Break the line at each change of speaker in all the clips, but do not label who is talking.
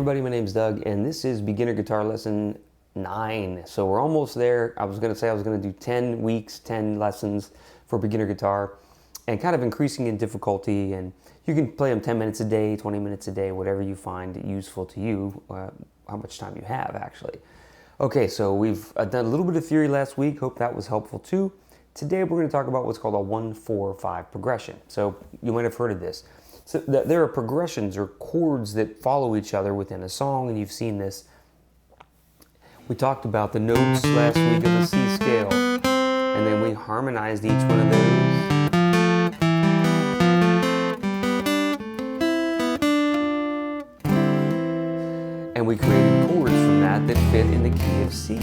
everybody, my name's Doug, and this is beginner guitar lesson 9. So we're almost there. I was going to say I was going to do 10 weeks, 10 lessons for beginner guitar, and kind of increasing in difficulty. And you can play them 10 minutes a day, 20 minutes a day, whatever you find useful to you, how much time you have actually. Okay, so we've done a little bit of theory last week. Hope that was helpful too. Today we're going to talk about what's called a 1-4-5 progression. So you might have heard of this. So there are progressions or chords that follow each other within a song, and you've seen this. We talked about the notes last week of the C scale, and then we harmonized each one of those. And we created chords from that fit in the key of C.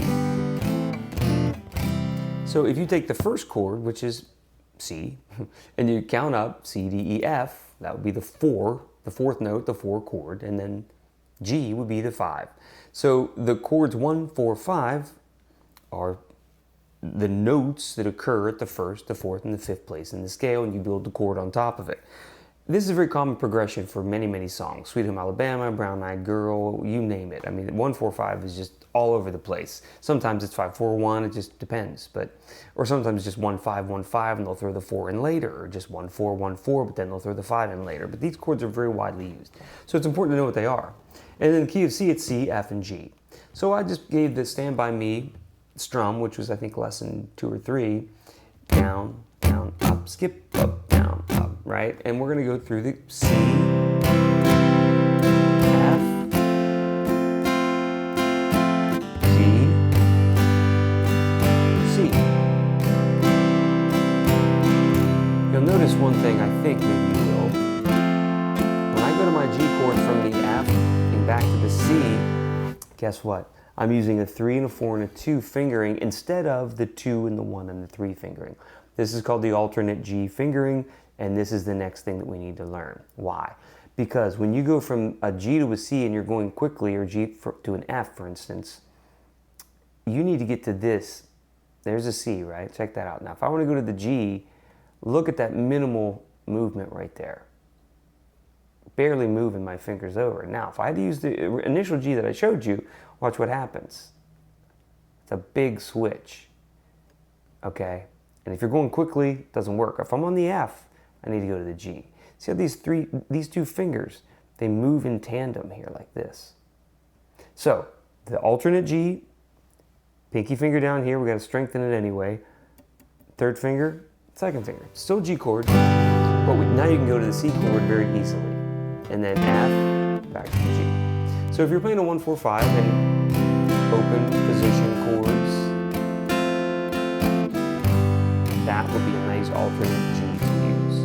So if you take the first chord, which is C, and you count up C, D, E, F, that would be the fourth note, the 4 chord, and then G would be the 5. So the chords 1, 4, 5 are the notes that occur at the 1st, the 4th, and the 5th place in the scale, and you build the chord on top of it. This is a very common progression for many, many songs. Sweet Home Alabama, Brown Eyed Girl, you name it. I mean, 1, 4, 5 is just all over the place. Sometimes it's 5, 4, 1, it just depends. Or sometimes it's just 1, 5, 1, 5, and they'll throw the 4 in later, or just 1, 4, 1, 4, but then they'll throw the 5 in later. But these chords are very widely used. So it's important to know what they are. And in the key of C, it's C, F, and G. So I just gave the Stand By Me strum, which was I think lesson 2 or 3, down, down, up, skip, up, down, up, right? And we're gonna go through the C, F, G, C. You'll notice one thing, I think maybe you will. When I go to my G chord from the F and back to the C, guess what? I'm using a 3 and a 4 and a 2 fingering instead of the 2 and the 1 and the 3 fingering. This is called the alternate G fingering, and this is the next thing that we need to learn. Why? Because when you go from a G to a C and you're going quickly, or G to an F, for instance, you need to get to this. There's a C, right? Check that out. Now, if I want to go to the G, look at that minimal movement right there. Barely moving my fingers over. Now, if I had to use the initial G that I showed you, watch what happens. It's a big switch, okay? And if you're going quickly, it doesn't work. If I'm on the F, I need to go to the G. See how these two fingers, they move in tandem here like this. So, the alternate G, pinky finger down here, we got to strengthen it anyway. Third finger, second finger. Still G chord, but now you can go to the C chord very easily. And then F, back to the G. So if you're playing a 1, 4, 5 and open position chords, that would be a nice alternate G to use.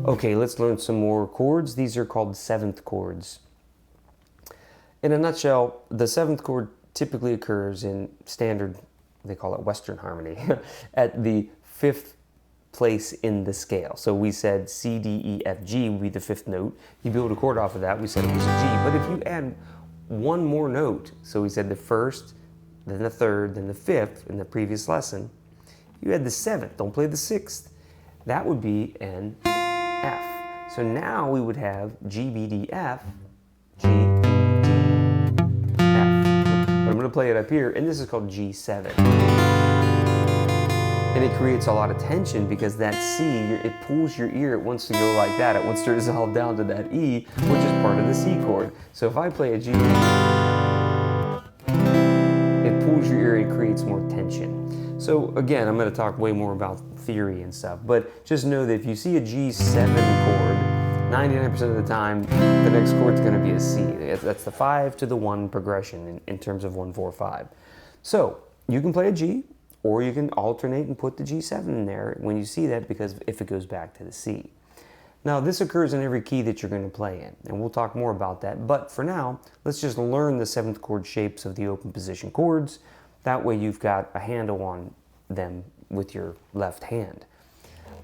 Okay, let's learn some more chords. These are called 7th chords. In a nutshell, the 7th chord typically occurs in standard, they call it Western harmony, at the 5th place in the scale. So we said C, D, E, F, G would be the 5th note. You build a chord off of that. We said it was a G. But if you add one more note, so we said the 1st, then the 3rd, then the 5th in the previous lesson, you add the 7th. Don't play the 6th. That would be an F. So now we would have G, B, D, F, G, D, F. But I'm going to play it up here, and this is called G7. And it creates a lot of tension because that C, it pulls your ear. It wants to go like that. It wants to resolve down to that E, which is part of the C chord. So if I play a G, it pulls your ear and creates more tension. So again, I'm going to talk way more about theory and stuff, but just know that if you see a G7 chord, 99% of the time, the next chord is going to be a C. That's the 5 to the 1 progression in terms of 1, 4, 5. So you can play a G, or you can alternate and put the G7 in there when you see that, because if it goes back to the C. Now, this occurs in every key that you're going to play in, and we'll talk more about that. But for now, let's just learn the 7th chord shapes of the open position chords. That way you've got a handle on them with your left hand.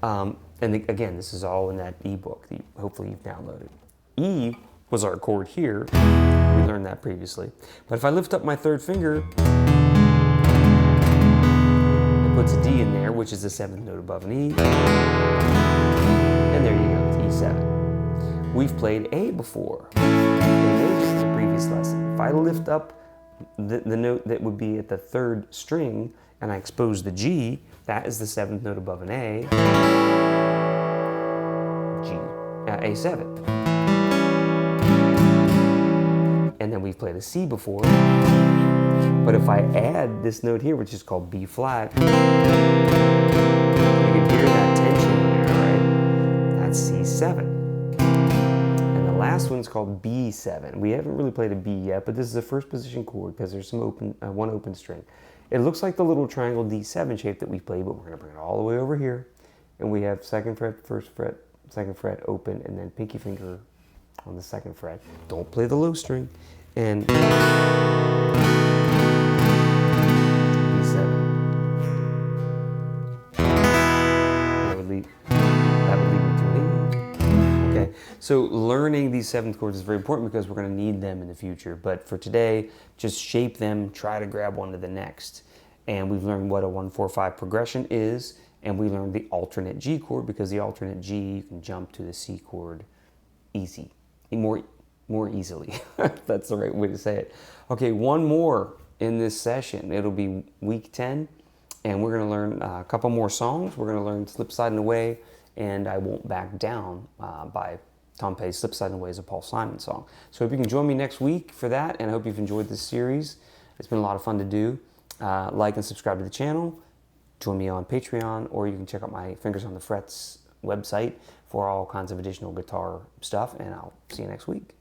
And again, this is all in that eBook that hopefully you've downloaded. E was our chord here. We learned that previously. But if I lift up my 3rd finger, puts a D in there, which is the 7th note above an E. And there you go, it's E7. We've played A before. And previous lesson. If I lift up the note that would be at the 3rd string and I expose the G, that is the 7th note above an A, A7. And then we've played a C before. But if I add this note here, which is called B flat, you can hear that tension there, right? That's C7. And the last one's called B7. We haven't really played a B yet, but this is a first position chord because there's some one open string. It looks like the little triangle D7 shape that we played, but we're going to bring it all the way over here. And we have 2nd fret, 1st fret, 2nd fret open, and then pinky finger on the 2nd fret. Don't play the low string. And that would lead me to an E. Okay, so learning these 7th chords is very important because we're going to need them in the future. But for today, just shape them, try to grab one to the next. And we've learned what a 1-4-5 progression is, and we learned the alternate G chord because the alternate G, you can jump to the C chord more easily. That's the right way to say it. Okay, one more in this session. It'll be week 10, and we're going to learn a couple more songs. We're going to learn Slip Sliding Away and I Won't Back Down by Tom Petty's Slip Sliding Away is a Paul Simon song. So I hope you can join me next week for that, and I hope you've enjoyed this series. It's been a lot of fun to do. Like and subscribe to the channel. Join me on Patreon, or you can check out my Fingers on the Frets website for all kinds of additional guitar stuff, and I'll see you next week.